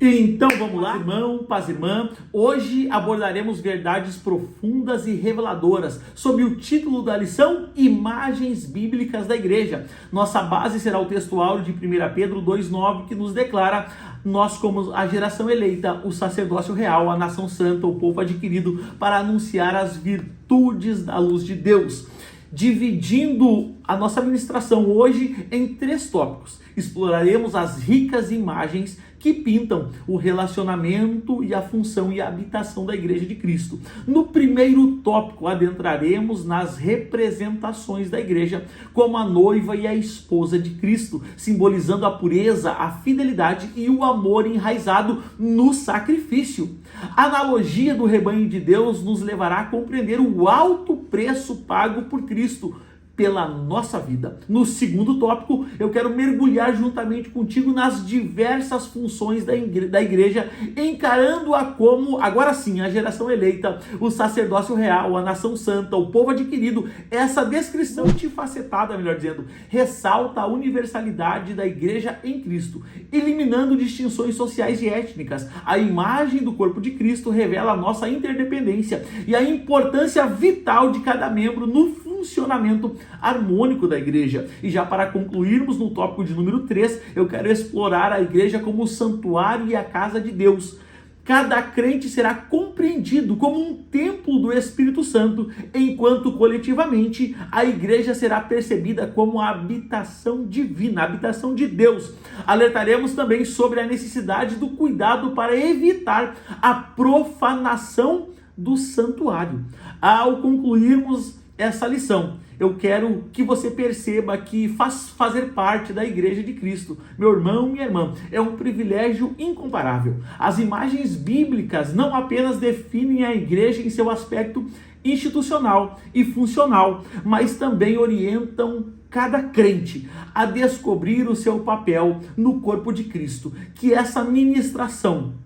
Então vamos lá, irmão, paz irmã. Hoje abordaremos verdades profundas e reveladoras sob o título da lição Imagens Bíblicas da Igreja. Nossa base será o texto áureo de 1 Pedro 2,9, que nos declara: nós como a geração eleita, o sacerdócio real, a nação santa, o povo adquirido, para anunciar as virtudes da luz de Deus. Dividindo a nossa ministração hoje em 3 tópicos. Exploraremos as ricas imagens que pintam o relacionamento e a função e a habitação da Igreja de Cristo. No primeiro tópico, adentraremos nas representações da Igreja como a noiva e a esposa de Cristo, simbolizando a pureza, a fidelidade e o amor enraizado no sacrifício. A analogia do rebanho de Deus nos levará a compreender o alto preço pago por Cristo pela nossa vida. No segundo tópico, eu quero mergulhar juntamente contigo nas diversas funções da igreja, encarando-a como, agora sim, a geração eleita, o sacerdócio real, a nação santa, o povo adquirido. Essa descrição multifacetada, melhor dizendo, ressalta a universalidade da igreja em Cristo, eliminando distinções sociais e étnicas. A imagem do corpo de Cristo revela a nossa interdependência e a importância vital de cada membro no funcionamento harmônico da igreja. E já para concluirmos no tópico de número 3, eu quero explorar a igreja como o santuário e a casa de Deus. Cada crente será compreendido como um templo do Espírito Santo, enquanto coletivamente a igreja será percebida como a habitação divina, a habitação de Deus. Alertaremos também sobre a necessidade do cuidado para evitar a profanação do santuário. Ao concluirmos essa lição, eu quero que você perceba que fazer parte da Igreja de Cristo, meu irmão, minha irmã, é um privilégio incomparável. As imagens bíblicas não apenas definem a igreja em seu aspecto institucional e funcional, mas também orientam cada crente a descobrir o seu papel no corpo de Cristo. Que essa ministração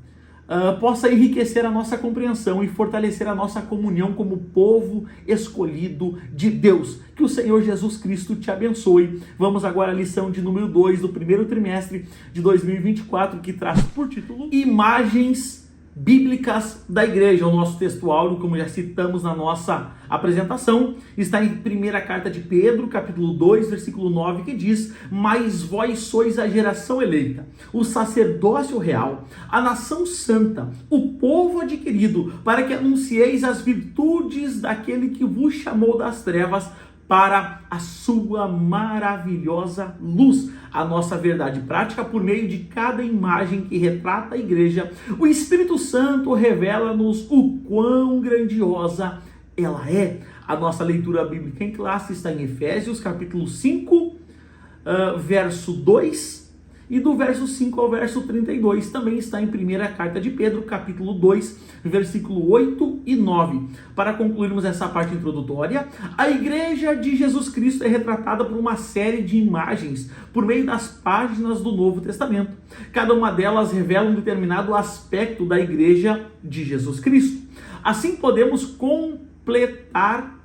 possa enriquecer a nossa compreensão e fortalecer a nossa comunhão como povo escolhido de Deus. Que o Senhor Jesus Cristo te abençoe. Vamos agora à lição de número 2 do primeiro trimestre de 2024, que traz por título Imagens Bíblicas da Igreja. O nosso texto áureo, como já citamos na nossa apresentação, está em 1ª carta de Pedro, capítulo 2, versículo 9, que diz: mas vós sois a geração eleita, o sacerdócio real, a nação santa, o povo adquirido, para que anuncieis as virtudes daquele que vos chamou das trevas para a sua maravilhosa luz. A nossa verdade prática, por meio de cada imagem que retrata a igreja, o Espírito Santo revela-nos o quão grandiosa ela é. A nossa leitura bíblica em classe está em Efésios, capítulo 5, verso 2, e do verso 5 ao verso 32, também está em 1ª carta de Pedro, capítulo 2, versículo 8 e 9. Para concluirmos essa parte introdutória, a igreja de Jesus Cristo é retratada por uma série de imagens por meio das páginas do Novo Testamento. Cada uma delas revela um determinado aspecto da igreja de Jesus Cristo. Assim podemos contemplar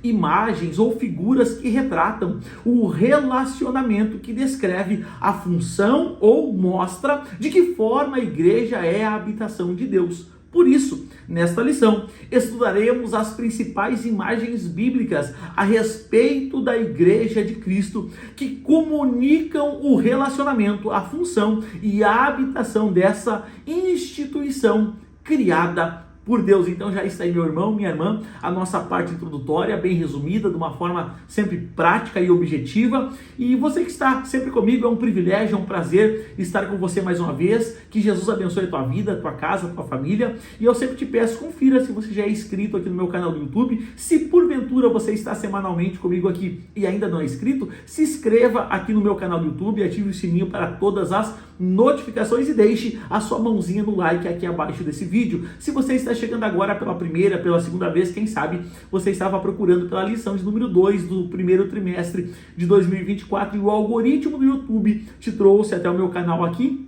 imagens ou figuras que retratam o relacionamento, que descreve a função ou mostra de que forma a igreja é a habitação de Deus. Por isso, nesta lição, estudaremos as principais imagens bíblicas a respeito da Igreja de Cristo, que comunicam o relacionamento, a função e a habitação dessa instituição criada por Deus. Então já está aí, meu irmão, minha irmã, a nossa parte introdutória, bem resumida, de uma forma sempre prática e objetiva. E você que está sempre comigo, é um privilégio, é um prazer estar com você mais uma vez. Que Jesus abençoe a tua vida, a tua casa, a tua família. E eu sempre te peço, confira se você já é inscrito aqui no meu canal do YouTube. Se porventura você está semanalmente comigo aqui e ainda não é inscrito, se inscreva aqui no meu canal do YouTube, ative o sininho para todas as notificações e deixe a sua mãozinha no like aqui abaixo desse vídeo. Se você está chegando agora pela primeira, pela segunda vez, quem sabe você estava procurando pela lição de número 2 do primeiro trimestre de 2024 e o algoritmo do YouTube te trouxe até o meu canal aqui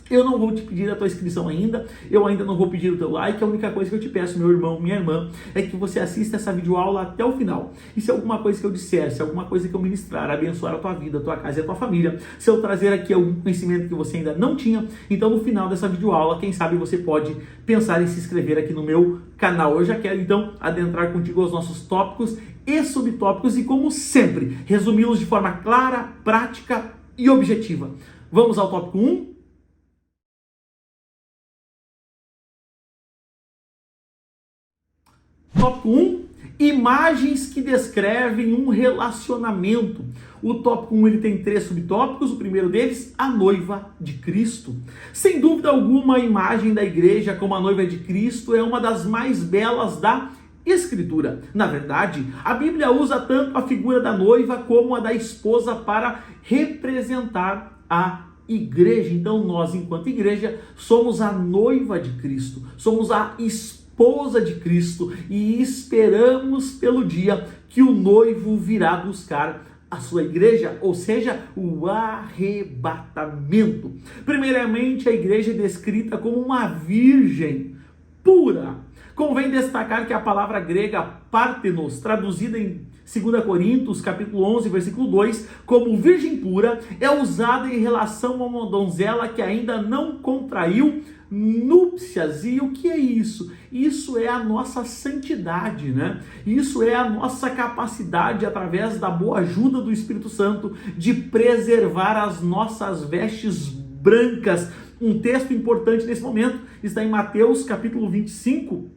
Eu não vou te pedir a tua inscrição ainda, eu ainda não vou pedir o teu like, a única coisa que eu te peço, meu irmão, minha irmã, é que você assista essa videoaula até o final. E se alguma coisa que eu disser, se alguma coisa que eu ministrar, abençoar a tua vida, a tua casa e a tua família, se eu trazer aqui algum conhecimento que você ainda não tinha, então no final dessa videoaula, quem sabe você pode pensar em se inscrever aqui no meu canal. Eu já quero então adentrar contigo aos nossos tópicos e subtópicos e, como sempre, resumi-los de forma clara, prática e objetiva. Vamos ao tópico 1? Tópico 1, imagens que descrevem um relacionamento. O tópico 1 ele tem 3 subtópicos, o primeiro deles, a noiva de Cristo. Sem dúvida alguma, a imagem da igreja como a noiva de Cristo é uma das mais belas da Escritura. Na verdade, a Bíblia usa tanto a figura da noiva como a da esposa para representar a igreja. Então nós, enquanto igreja, somos a noiva de Cristo, somos a esposa de Cristo e esperamos pelo dia que o noivo virá buscar a sua igreja, ou seja, o arrebatamento. Primeiramente, a igreja é descrita como uma virgem pura. Convém destacar que a palavra grega parthenos, traduzida em 2 Coríntios, capítulo 11, versículo 2, como virgem pura, é usada em relação a uma donzela que ainda não contraiu núpcias. E o que é isso? Isso é a nossa santidade, né? Isso é a nossa capacidade, através da boa ajuda do Espírito Santo, de preservar as nossas vestes brancas. Um texto importante nesse momento está em Mateus, capítulo 25,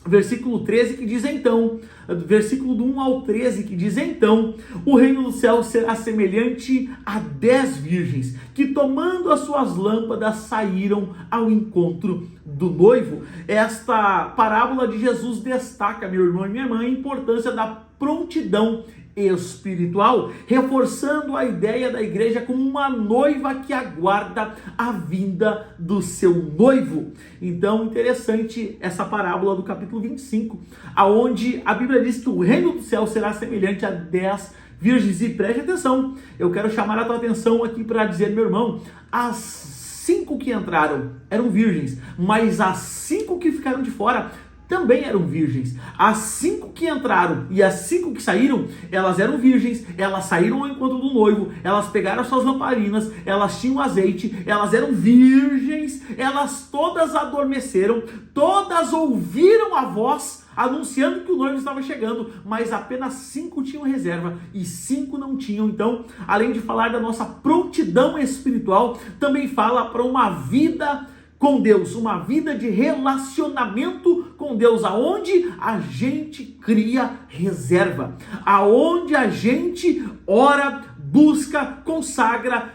versículo 13, que diz então, versículo do 1 ao 13, que diz então, o reino do céu será semelhante a 10 virgens, que tomando as suas lâmpadas saíram ao encontro do noivo. Esta parábola de Jesus destaca, meu irmão e minha irmã, a importância da prontidão espiritual, reforçando a ideia da igreja como uma noiva que aguarda a vinda do seu noivo. Então, interessante essa parábola do capítulo 25, aonde a Bíblia diz que o reino do céu será semelhante a 10 virgens. E preste atenção, eu quero chamar a tua atenção aqui para dizer, meu irmão, as 5 que entraram eram virgens, mas as 5 que ficaram de fora também eram virgens. As 5 que entraram e as 5 que saíram, elas eram virgens, elas saíram ao encontro do noivo, elas pegaram suas lamparinas, elas tinham azeite, elas eram virgens, elas todas adormeceram, todas ouviram a voz anunciando que o noivo estava chegando, mas apenas 5 tinham reserva e 5 não tinham. Então, além de falar da nossa prontidão espiritual, também fala para uma vida com Deus, uma vida de relacionamento com Deus, aonde a gente cria reserva, aonde a gente ora, busca, consagra,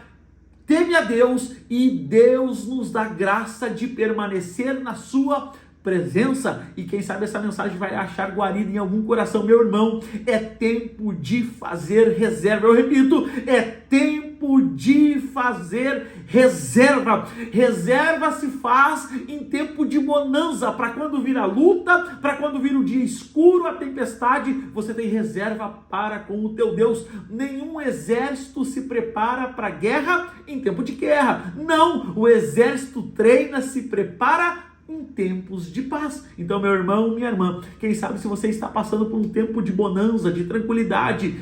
teme a Deus e Deus nos dá graça de permanecer na sua presença. E quem sabe essa mensagem vai achar guarida em algum coração. Meu irmão, é tempo de fazer reserva. Eu repito, é tempo de fazer reserva. Reserva se faz em tempo de bonança, para quando vir a luta, para quando vir o dia escuro, a tempestade, você tem reserva para com o teu Deus. Nenhum exército se prepara para a guerra em tempo de guerra. Não, o exército treina, se prepara em tempos de paz. Então, meu irmão, minha irmã, quem sabe se você está passando por um tempo de bonança, de tranquilidade,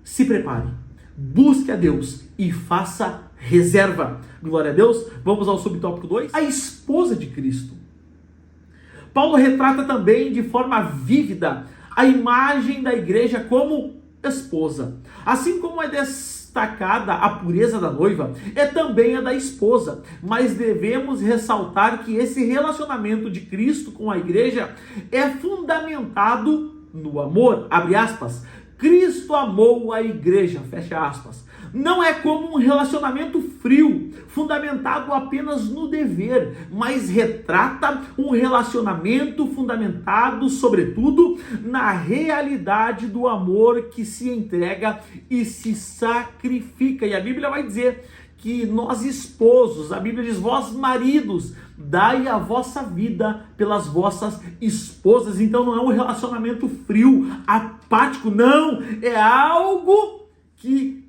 se prepare, busque a Deus e faça reserva. Glória a Deus. Vamos ao subtópico 2, a esposa de Cristo. Paulo retrata também de forma vívida a imagem da igreja como esposa. Assim como é destacada a pureza da noiva, é também a da esposa. Mas devemos ressaltar que esse relacionamento de Cristo com a igreja é fundamentado no amor. Abre aspas. Cristo amou a igreja, fecha aspas. Não é como um relacionamento frio, fundamentado apenas no dever, mas retrata um relacionamento fundamentado, sobretudo, na realidade do amor que se entrega e se sacrifica. E a Bíblia vai dizer que nós esposos, a Bíblia diz, vós maridos, dai a vossa vida pelas vossas esposas. Então não é um relacionamento frio, apático, não, é algo que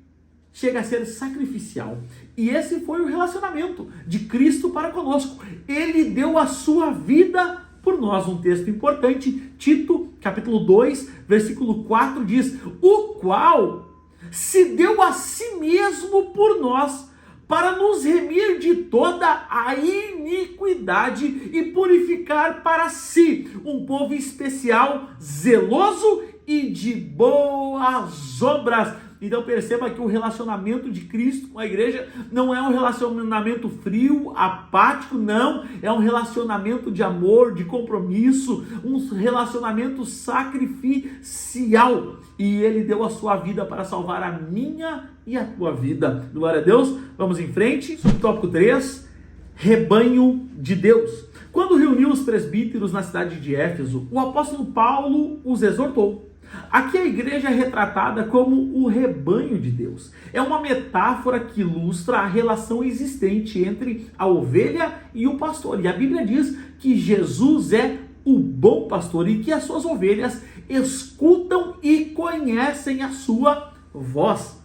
chega a ser sacrificial. E esse foi o relacionamento de Cristo para conosco. Ele deu a sua vida por nós. Um texto importante, Tito, capítulo 2, versículo 4 diz: o qual se deu a si mesmo por nós, para nos remir de toda a iniquidade e purificar para si um povo especial, zeloso e de boas obras. Então perceba que o relacionamento de Cristo com a igreja não é um relacionamento frio, apático, não. É um relacionamento de amor, de compromisso, um relacionamento sacrificial. E Ele deu a sua vida para salvar a minha e a tua vida. Glória a Deus. Vamos em frente. Subtópico 3, rebanho de Deus. Quando reuniu os presbíteros na cidade de Éfeso, o apóstolo Paulo os exortou. Aqui a igreja é retratada como o rebanho de Deus. É uma metáfora que ilustra a relação existente entre a ovelha e o pastor. E a Bíblia diz que Jesus é o bom pastor e que as suas ovelhas escutam e conhecem a sua voz.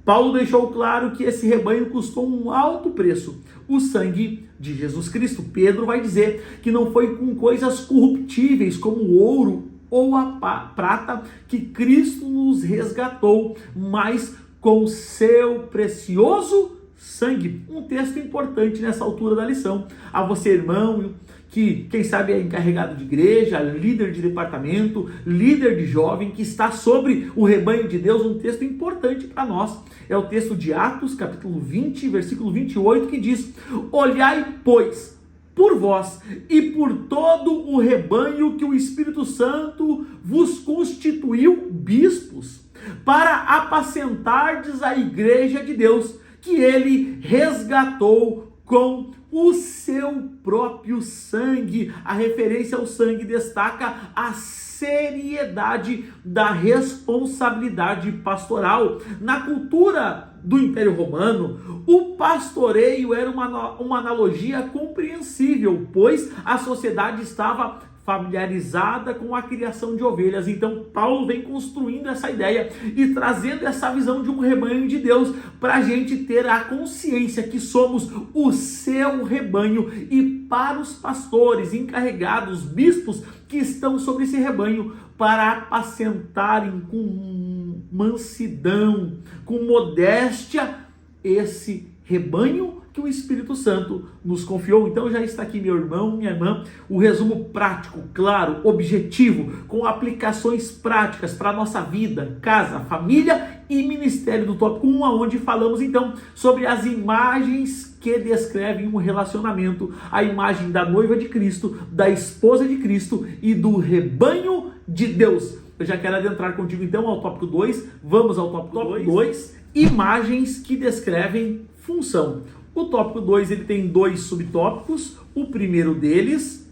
Paulo deixou claro que esse rebanho custou um alto preço, o sangue de Jesus Cristo. Pedro vai dizer que não foi com coisas corruptíveis como o ouro ou a prata que Cristo nos resgatou, mas com seu precioso sangue. Um texto importante nessa altura da lição. A você, irmão, que quem sabe é encarregado de igreja, líder de departamento, líder de jovem, que está sobre o rebanho de Deus, um texto importante para nós. É o texto de Atos, capítulo 20, versículo 28, que diz: olhai, pois, por vós e por todo o rebanho que o Espírito Santo vos constituiu bispos, para apacentardes a igreja de Deus, que ele resgatou com o seu próprio sangue. A referência ao sangue destaca a seriedade da responsabilidade pastoral. Na cultura do Império Romano, o pastoreio era uma analogia compreensível, pois a sociedade estava familiarizada com a criação de ovelhas. Então Paulo vem construindo essa ideia e trazendo essa visão de um rebanho de Deus para a gente ter a consciência que somos o seu rebanho. E para os pastores encarregados, bispos que estão sobre esse rebanho, para apacentarem com mansidão, com modéstia, esse rebanho que o Espírito Santo nos confiou. Então já está aqui, meu irmão, minha irmã, o resumo prático, claro, objetivo, com aplicações práticas para a nossa vida, casa, família e ministério do tópico 1, onde falamos então sobre as imagens que descrevem um relacionamento, a imagem da noiva de Cristo, da esposa de Cristo e do rebanho de Deus. Eu já quero adentrar contigo então ao tópico 2, vamos ao tópico 2, imagens que descrevem função. O tópico 2 ele tem 2 subtópicos. O primeiro deles,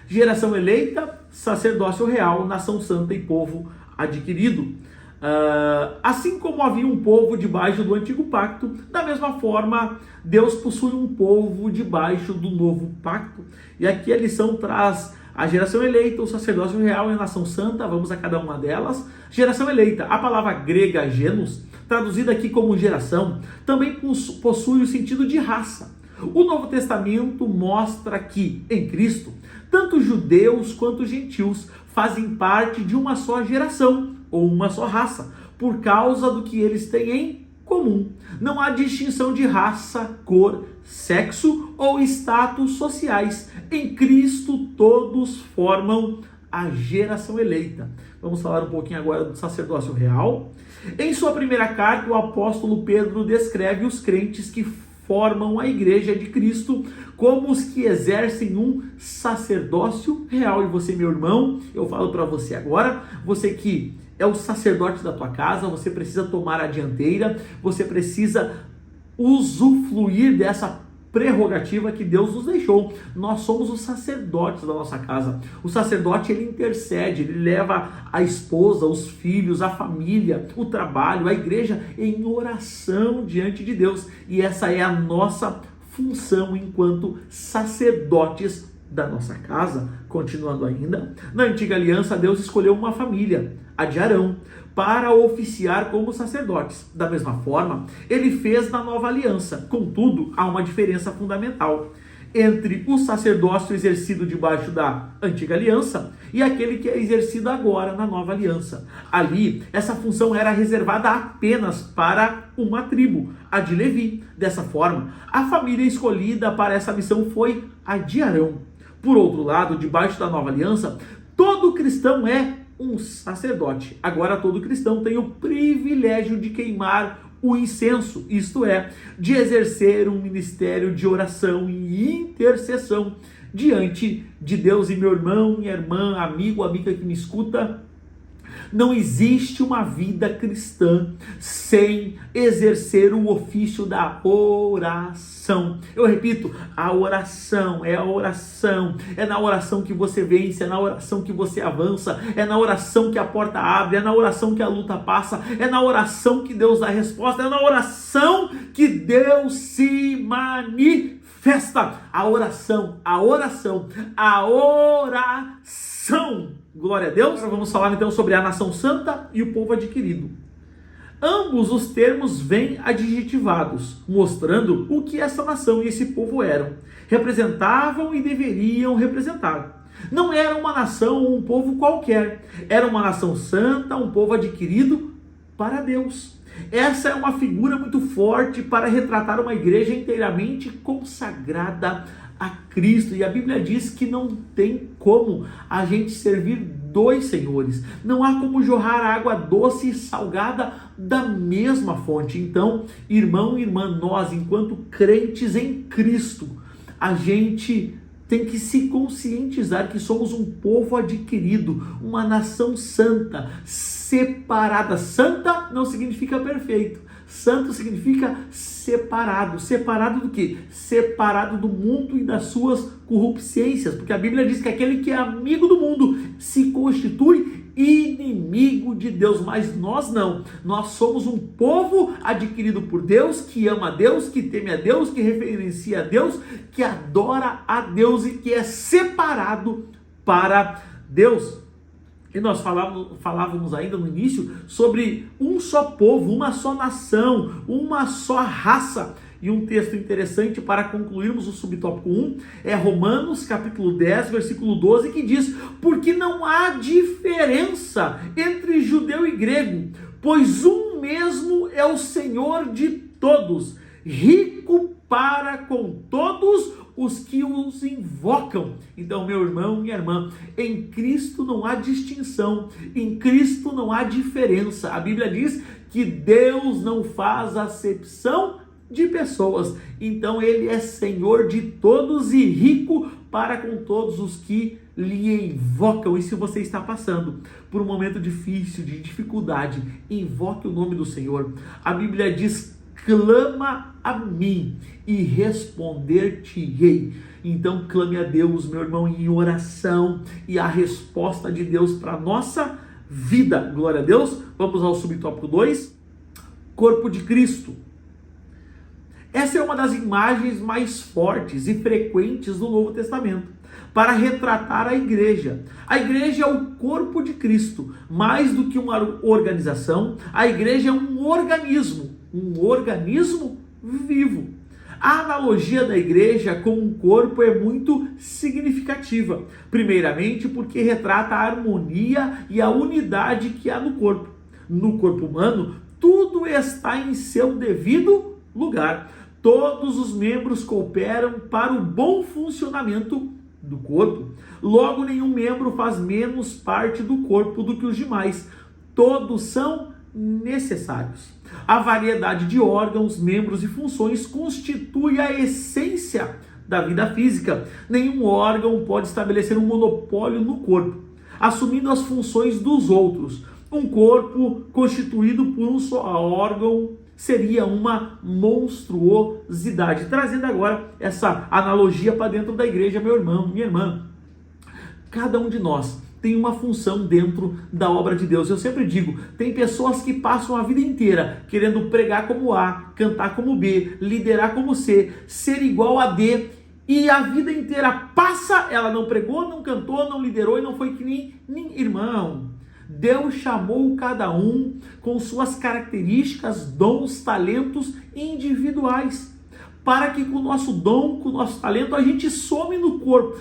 geração eleita, sacerdócio real, nação santa e povo adquirido. Assim como havia um povo debaixo do antigo pacto, da mesma forma Deus possui um povo debaixo do novo pacto. E aqui a lição traz a geração eleita, o sacerdócio real e a nação santa. Vamos a cada uma delas. Geração eleita, a palavra grega genus, traduzida aqui como geração, também possui o sentido de raça. O Novo Testamento mostra que, em Cristo, tanto judeus quanto gentios fazem parte de uma só geração, ou uma só raça, por causa do que eles têm em comum. Não há distinção de raça, cor, sexo ou status sociais. Em Cristo, todos formam a geração eleita. Vamos falar um pouquinho agora do sacerdócio real. Em sua primeira carta, o apóstolo Pedro descreve os crentes que formam a igreja de Cristo como os que exercem um sacerdócio real. E você, meu irmão, eu falo para você agora, você que é o sacerdote da tua casa, você precisa tomar a dianteira, você precisa usufruir dessa prerrogativa que Deus nos deixou. Nós somos os sacerdotes da nossa casa. O sacerdote, ele intercede, ele leva a esposa, os filhos, a família, o trabalho, a igreja em oração diante de Deus. E essa é a nossa função enquanto sacerdotes da nossa casa, continuando ainda, na antiga aliança Deus escolheu uma família, a de Arão, para oficiar como sacerdotes. Da mesma forma, ele fez na nova aliança. Contudo, há uma diferença fundamental entre o sacerdócio exercido debaixo da antiga aliança e aquele que é exercido agora na nova aliança. Ali, essa função era reservada apenas para uma tribo, a de Levi. Dessa forma, a família escolhida para essa missão foi a de Arão. Por outro lado, debaixo da nova aliança, todo cristão é um sacerdote. Agora todo cristão tem o privilégio de queimar o incenso, isto é, de exercer um ministério de oração e intercessão diante de Deus. E meu irmão, minha irmã, amigo, amiga que me escuta, não existe uma vida cristã sem exercer o ofício da oração. Eu repito, a oração é a oração. É na oração que você vence, é na oração que você avança, é na oração que a porta abre, é na oração que a luta passa, é na oração que Deus dá resposta, é na oração que Deus se manifesta. A oração, a oração, a oração. Glória a Deus. Agora vamos falar então sobre a nação santa e o povo adquirido. Ambos os termos vêm adjetivados, mostrando o que essa nação e esse povo eram, representavam e deveriam representar. Não era uma nação ou um povo qualquer, era uma nação santa, um povo adquirido para Deus. Essa é uma figura muito forte para retratar uma igreja inteiramente consagrada a Cristo. E a Bíblia diz que não tem como a gente servir dois senhores. Não há como jorrar água doce e salgada da mesma fonte. Então, irmão e irmã, nós, enquanto crentes em Cristo, a gente tem que se conscientizar que somos um povo adquirido, uma nação santa, separada. Santa não significa perfeito. Santo significa separado. Separado do quê? Separado do mundo e das suas corrupçências. Porque a Bíblia diz que aquele que é amigo do mundo se constitui inimigo de Deus. Mas nós não. Nós somos um povo adquirido por Deus, que ama a Deus, que teme a Deus, que reverencia a Deus, que adora a Deus e que é separado para Deus. E nós falávamos ainda no início sobre um só povo, uma só nação, uma só raça. E um texto interessante para concluirmos o subtópico 1 é Romanos capítulo 10, versículo 12, que diz: porque não há diferença entre judeu e grego, pois um mesmo é o Senhor de todos, rico para com todos os que os invocam. Então, meu irmão, minha irmã, em Cristo não há distinção, em Cristo não há diferença. A Bíblia diz que Deus não faz acepção de pessoas. Então, Ele é Senhor de todos e rico para com todos os que lhe invocam. E se você está passando por um momento difícil, de dificuldade, invoque o nome do Senhor. A Bíblia diz: clama a mim e responder-te-ei. Então clame a Deus, meu irmão, em oração, e a resposta de Deus para a nossa vida. Glória a Deus. Vamos ao subtópico 2, corpo de Cristo. Essa é uma das imagens mais fortes e frequentes do Novo Testamento para retratar a igreja. A igreja é o corpo de Cristo. Mais do que uma organização, a igreja é um organismo vivo. A analogia da igreja com um corpo é muito significativa. Primeiramente, porque retrata a harmonia e a unidade que há no corpo. No corpo humano, tudo está em seu devido lugar. Todos os membros cooperam para o bom funcionamento do corpo. Logo, nenhum membro faz menos parte do corpo do que os demais. Todos são necessários. A variedade de órgãos, membros e funções constitui a essência da vida física. Nenhum órgão pode estabelecer um monopólio no corpo, assumindo as funções dos outros. Um corpo constituído por um só órgão seria uma monstruosidade. Trazendo agora essa analogia para dentro da igreja, meu irmão, minha irmã. Cada um de nós tem uma função dentro da obra de Deus. Eu sempre digo, tem pessoas que passam a vida inteira querendo pregar como A, cantar como B, liderar como C, ser igual a D, e a vida inteira passa, ela não pregou, não cantou, não liderou e não foi que nem irmão. Deus chamou cada um com suas características, dons, talentos individuais, para que com o nosso dom, com o nosso talento, a gente somem no corpo,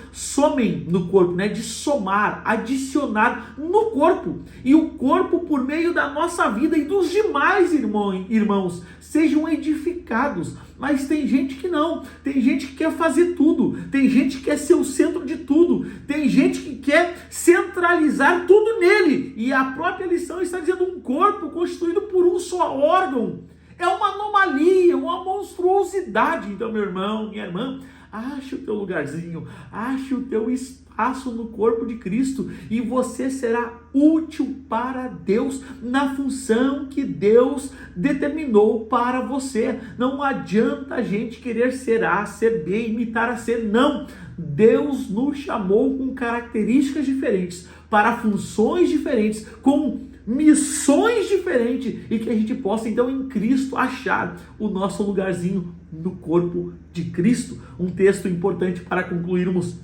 né? De somar, adicionar no corpo. E o corpo, por meio da nossa vida e dos demais irmãos, sejam edificados. Mas tem gente que não, tem gente que quer fazer tudo, tem gente que quer ser o centro de tudo, tem gente que quer centralizar tudo nele. E a própria lição está dizendo um corpo constituído por um só órgão. É uma anomalia, uma monstruosidade. Então, meu irmão, minha irmã, ache o teu lugarzinho, ache o teu espaço no corpo de Cristo e você será útil para Deus na função que Deus determinou para você. Não adianta a gente querer ser A, ser B, imitar a C, não. Deus nos chamou com características diferentes, para funções diferentes, com missões diferentes, e que a gente possa então em Cristo achar o nosso lugarzinho no corpo de Cristo. Um texto importante para concluirmos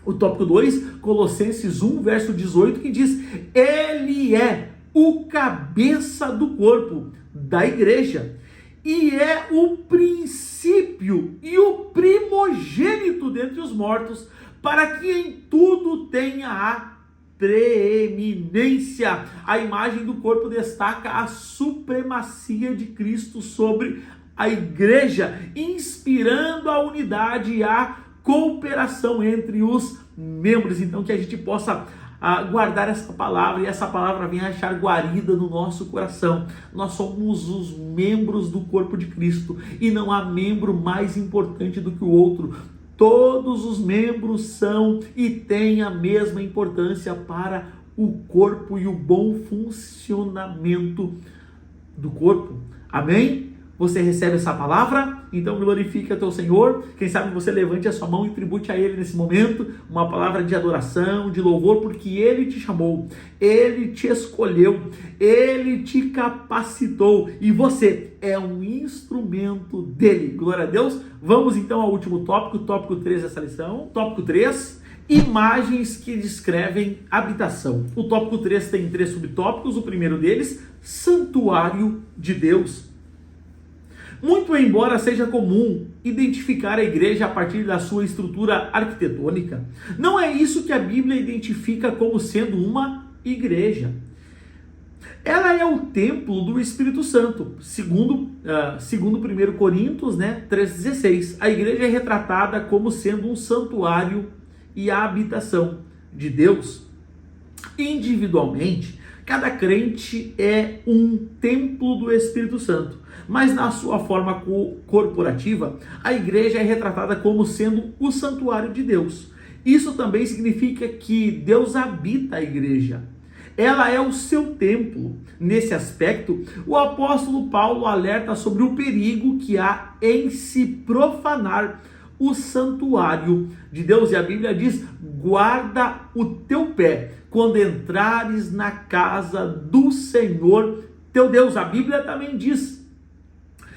o tópico 2, Colossenses 1, verso 18, que diz: Ele é o cabeça do corpo, da igreja, e é o princípio e o primogênito dentre os mortos, para que em tudo tenha a preeminência. A imagem do corpo destaca a supremacia de Cristo sobre a igreja, inspirando a unidade e a cooperação entre os membros. Então que a gente possa guardar essa palavra, e essa palavra venha achar guarida no nosso coração. Nós somos os membros do corpo de Cristo, e não há membro mais importante do que o outro. Todos os membros são e têm a mesma importância para o corpo e o bom funcionamento do corpo. Amém? Você recebe essa palavra? Então glorifique a teu Senhor. Quem sabe você levante a sua mão e tribute a Ele nesse momento uma palavra de adoração, de louvor, porque Ele te chamou, Ele te escolheu, Ele te capacitou e você é um instrumento dEle. Glória a Deus. Vamos então ao último tópico, tópico 3 dessa lição. Tópico 3, imagens que descrevem habitação. O tópico 3 tem 3 subtópicos. O primeiro deles, santuário de Deus. Muito embora seja comum identificar a igreja a partir da sua estrutura arquitetônica, não é isso que a Bíblia identifica como sendo uma igreja. Ela é o templo do Espírito Santo, segundo 1 Coríntios 3,16. A igreja é retratada como sendo um santuário e a habitação de Deus. Individualmente, cada crente é um templo do Espírito Santo, mas na sua forma corporativa, a igreja é retratada como sendo o santuário de Deus. Isso também significa que Deus habita a igreja. Ela é o seu templo. Nesse aspecto, o apóstolo Paulo alerta sobre o perigo que há em se profanar o santuário de Deus. E a Bíblia diz: guarda o teu pé quando entrares na casa do Senhor teu Deus. A Bíblia também diz: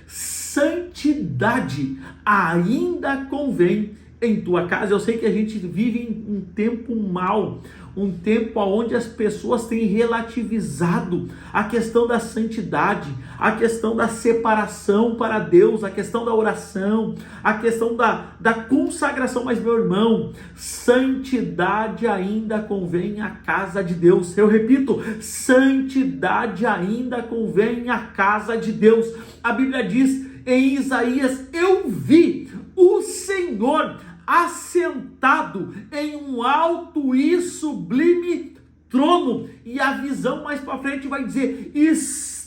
santidade ainda convém em tua casa. Eu sei que a gente vive em um tempo mau, um tempo onde as pessoas têm relativizado a questão da santidade, a questão da separação para Deus, a questão da oração, a questão da consagração. Mas, meu irmão, santidade ainda convém à casa de Deus. Eu repito, santidade ainda convém à casa de Deus. A Bíblia diz em Isaías: eu vi o Senhor assentado em um alto e sublime trono. E a visão mais para frente vai dizer: e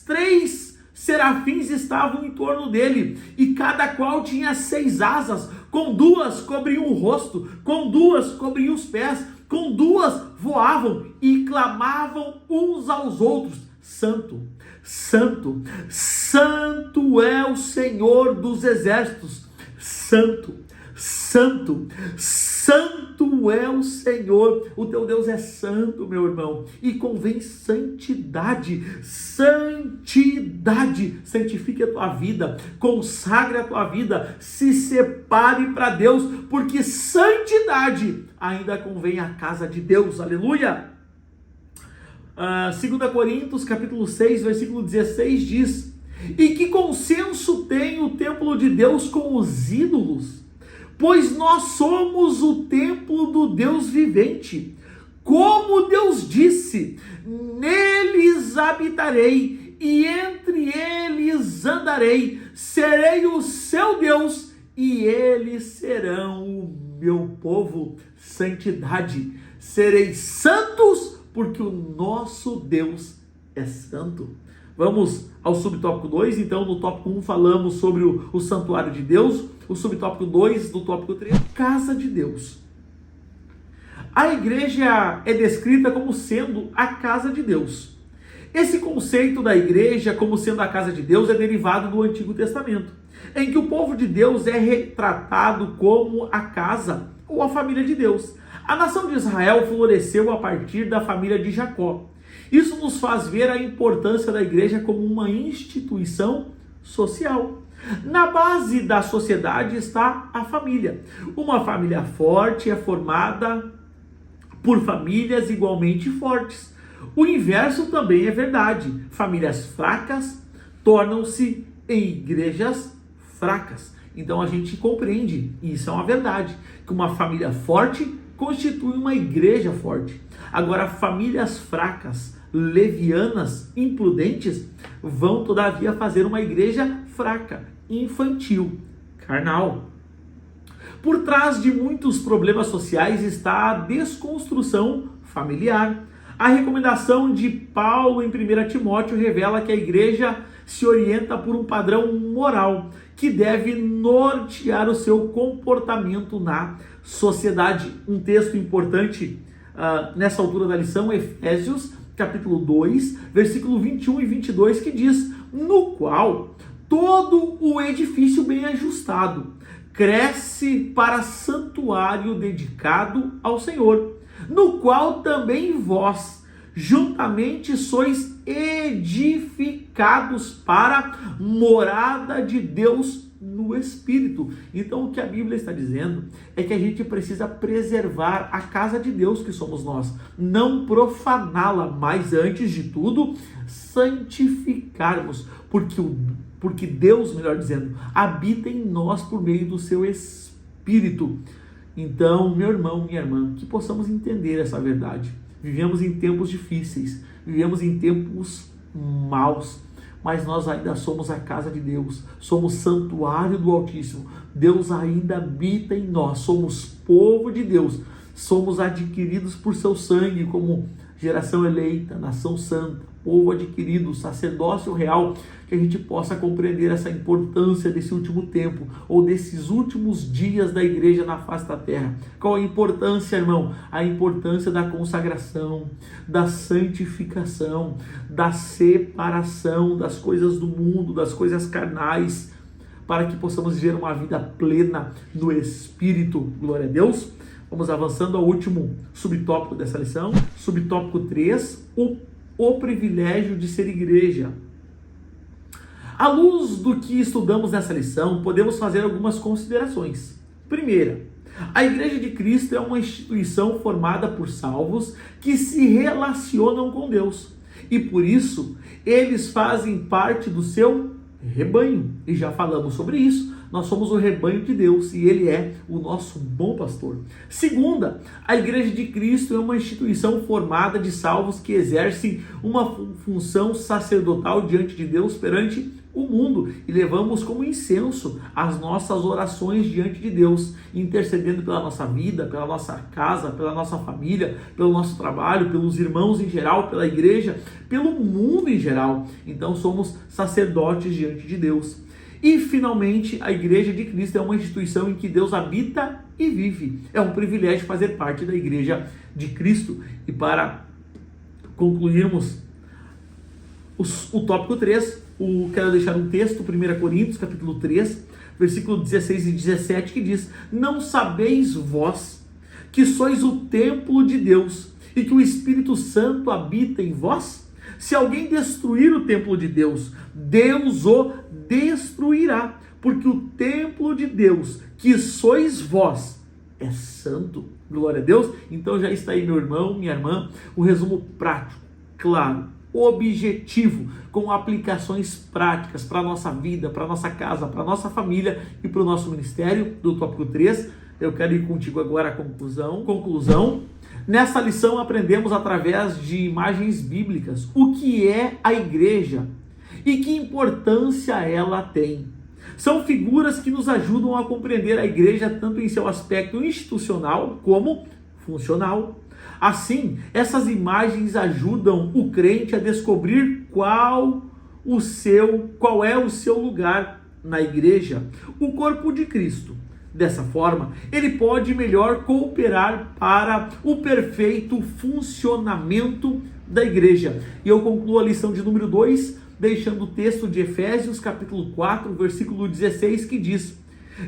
3 serafins estavam em torno dele, e cada qual tinha 6 asas, com 2 cobriam o rosto, com 2 cobriam os pés, com 2 voavam e clamavam uns aos outros: Santo, Santo, Santo é o Senhor dos exércitos. Santo, Santo, Santo Santo é o Senhor, o teu Deus é santo, meu irmão, e convém santidade, santidade. Santifique a tua vida, consagre a tua vida, se separe para Deus, porque santidade ainda convém à casa de Deus, aleluia. 2 Coríntios capítulo 6, versículo 16 diz: e que consenso tem o templo de Deus com os ídolos? Pois nós somos o templo do Deus vivente. Como Deus disse: neles habitarei e entre eles andarei, serei o seu Deus e eles serão o meu povo. Santidade, sereis santos, porque o nosso Deus é santo. Vamos ao subtópico 2, então no tópico 1 falamos sobre o santuário de Deus, o subtópico 2 do tópico 3, casa de Deus. A igreja é descrita como sendo a casa de Deus. Esse conceito da igreja como sendo a casa de Deus é derivado do Antigo Testamento, em que o povo de Deus é retratado como a casa ou a família de Deus. A nação de Israel floresceu a partir da família de Jacó. Isso nos faz ver a importância da igreja como uma instituição social. Na base da sociedade está a família. Uma família forte é formada por famílias igualmente fortes. O inverso também é verdade. Famílias fracas tornam-se em igrejas fracas. Então a gente compreende, e isso é uma verdade, que uma família forte constitui uma igreja forte. Agora, famílias fracas, levianas, imprudentes, vão todavia fazer uma igreja fraca, infantil, carnal. Por trás de muitos problemas sociais está a desconstrução familiar. A recomendação de Paulo em 1 Timóteo revela que a igreja se orienta por um padrão moral que deve nortear o seu comportamento na sociedade. Um texto importante nessa altura da lição é Efésios, capítulo 2, versículo 21 e 22, que diz: no qual todo o edifício bem ajustado cresce para santuário dedicado ao Senhor, no qual também vós juntamente sois edificados para morada de Deus no Espírito. Então o que a Bíblia está dizendo é que a gente precisa preservar a casa de Deus que somos nós, não profaná-la, mas antes de tudo santificarmos, porque Deus, melhor dizendo, habita em nós por meio do seu Espírito. Então, meu irmão, minha irmã, que possamos entender essa verdade. Vivemos em tempos difíceis, vivemos em tempos maus, mas nós ainda somos a casa de Deus, somos santuário do Altíssimo. Deus ainda habita em nós, somos povo de Deus, somos adquiridos por seu sangue como geração eleita, nação santa, povo adquirido, sacerdócio real, que a gente possa compreender essa importância desse último tempo, ou desses últimos dias da igreja na face da terra. Qual a importância, irmão? A importância da consagração, da santificação, da separação das coisas do mundo, das coisas carnais, para que possamos viver uma vida plena no Espírito. Glória a Deus. Vamos avançando ao último subtópico dessa lição, subtópico 3, o privilégio de ser igreja. À luz do que estudamos nessa lição, podemos fazer algumas considerações. Primeira, a Igreja de Cristo é uma instituição formada por salvos que se relacionam com Deus, e por isso eles fazem parte do seu rebanho, e já falamos sobre isso. Nós somos o rebanho de Deus e Ele é o nosso bom pastor. Segunda, a Igreja de Cristo é uma instituição formada de salvos que exercem uma função sacerdotal diante de Deus perante o mundo e levamos como incenso as nossas orações diante de Deus, intercedendo pela nossa vida, pela nossa casa, pela nossa família, pelo nosso trabalho, pelos irmãos em geral, pela igreja, pelo mundo em geral. Então somos sacerdotes diante de Deus. E, finalmente, a Igreja de Cristo é uma instituição em que Deus habita e vive. É um privilégio fazer parte da Igreja de Cristo. E para concluirmos o tópico 3, quero deixar um texto, 1 Coríntios, capítulo 3, versículo 16 e 17, que diz: não sabeis vós que sois o templo de Deus e que o Espírito Santo habita em vós? Se alguém destruir o templo de Deus, Deus o destruirá, porque o templo de Deus, que sois vós, é santo. Glória a Deus. Então já está aí, meu irmão, minha irmã, o resumo prático, claro, objetivo, com aplicações práticas para a nossa vida, para a nossa casa, para a nossa família e para o nosso ministério, do tópico 3. Eu quero ir contigo agora à conclusão. Nessa lição aprendemos através de imagens bíblicas o que é a igreja e que importância ela tem. São figuras que nos ajudam a compreender a igreja tanto em seu aspecto institucional como funcional. Assim, essas imagens ajudam o crente a descobrir qual é o seu lugar na igreja, o corpo de Cristo. Dessa forma, ele pode melhor cooperar para o perfeito funcionamento da igreja. E eu concluo a lição de número 2, deixando o texto de Efésios, capítulo 4, versículo 16, que diz: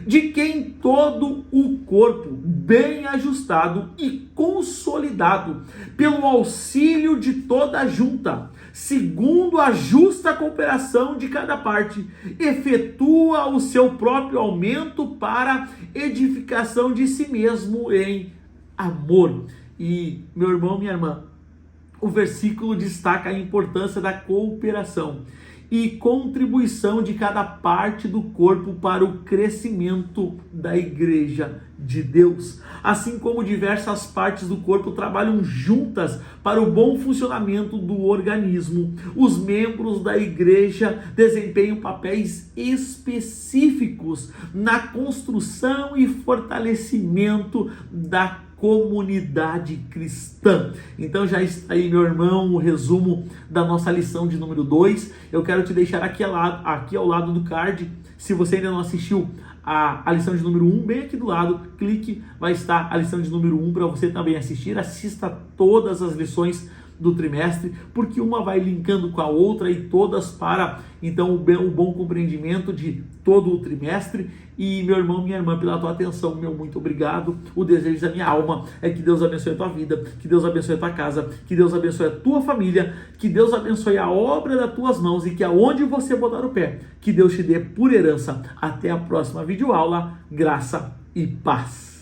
de quem todo o corpo, bem ajustado e consolidado, pelo auxílio de toda a junta, segundo a justa cooperação de cada parte, efetua o seu próprio aumento para edificação de si mesmo em amor. E, meu irmão, minha irmã, o versículo destaca a importância da cooperação e contribuição de cada parte do corpo para o crescimento da igreja de Deus. Assim como diversas partes do corpo trabalham juntas para o bom funcionamento do organismo, os membros da igreja desempenham papéis específicos na construção e fortalecimento da comunidade cristã. Então já está aí, meu irmão, o resumo da nossa lição de número 2. Eu quero te deixar aqui ao lado do card. Se você ainda não assistiu a lição de número 1, bem aqui do lado, clique, vai estar a lição de número 1 para você também assistir. Assista todas as lições do trimestre, porque uma vai linkando com a outra e todas para, então, o bom compreendimento de todo o trimestre. E, meu irmão, minha irmã, pela tua atenção, meu muito obrigado. O desejo da minha alma é que Deus abençoe a tua vida, que Deus abençoe a tua casa, que Deus abençoe a tua família, que Deus abençoe a obra das tuas mãos e que aonde você botar o pé, que Deus te dê por herança. Até a próxima videoaula. Graça e paz.